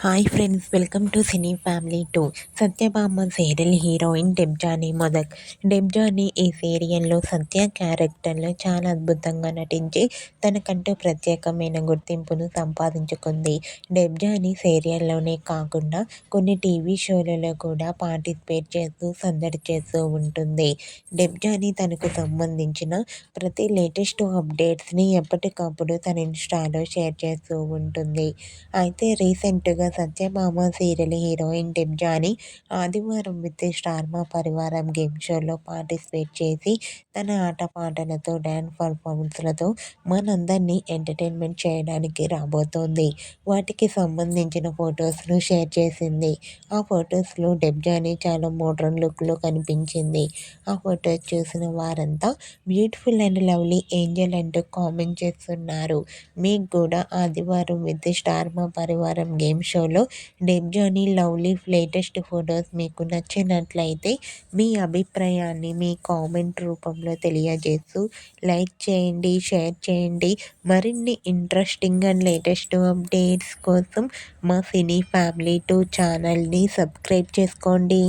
Hi friends, welcome to cine family 2. Satyabhama serial heroine Debjani Modak. Debjani ఈ సీరియల్లో సత్య క్యారెక్టర్లో చాలా అద్భుతంగా నటించి తనకంటూ ప్రత్యేకమైన గుర్తింపును సంపాదించుకుంది. డెబ్జానీ సీరియల్లోనే కాకుండా కొన్ని టీవీ షోలలో కూడా పార్టిసిపేట్ చేస్తూ సందడి చేస్తూ ఉంటుంది. డెబ్జానీ తనకు సంబంధించిన ప్రతి లేటెస్ట్ అప్డేట్స్ని ఎప్పటికప్పుడు తన ఇన్స్టాలో షేర్ చేస్తూ ఉంటుంది. అయితే రీసెంట్‌గా సత్యభామ సీరియల్ హీరోయిన్ డెబ్జానీ ఆదివారం విత్ స్టార్ మా పరివారం గేమ్ షోలో పార్టిసిపేట్ చేసి తన ఆటపాటలతో, డాన్స్ పర్ఫార్మెన్స్‌లతో మనందరినీ ఎంటర్‌టైన్‌మెంట్ చేయడానికి రాబోతోంది. వాటికి సంబంధించిన ఫొటోస్‌ను షేర్ చేసింది. ఆ ఫొటోస్‌లో డెబ్జానీ చాలా మోడ్రన్ లుక్‌లో కనిపించింది. ఆ ఫొటోస్ చూసిన వారంతా బ్యూటిఫుల్ అండ్ లవ్లీ ఏంజెల్ అంటూ కామెంట్ చేస్తున్నారు. మీకు కూడా ఆదివారం విత్ స్టార్ మా పరివారం గేమ్ షోలో డెబ్జానీ లవ్లీ లేటెస్ట్ ఫొటోస్ మీకు నచ్చినట్లయితే మీ అభిప్రాయాన్ని మీ కామెంట్ రూపంలో తెలియజేస్తూ లైక్ చేయండి, షేర్ చేయండి. మరిన్ని ఇంట్రెస్టింగ్ అండ్ లేటెస్ట్ అప్డేట్స్ కోసం మా సినీ ఫ్యామిలీ 2 ఛానల్ని సబ్స్క్రైబ్ చేసుకోండి.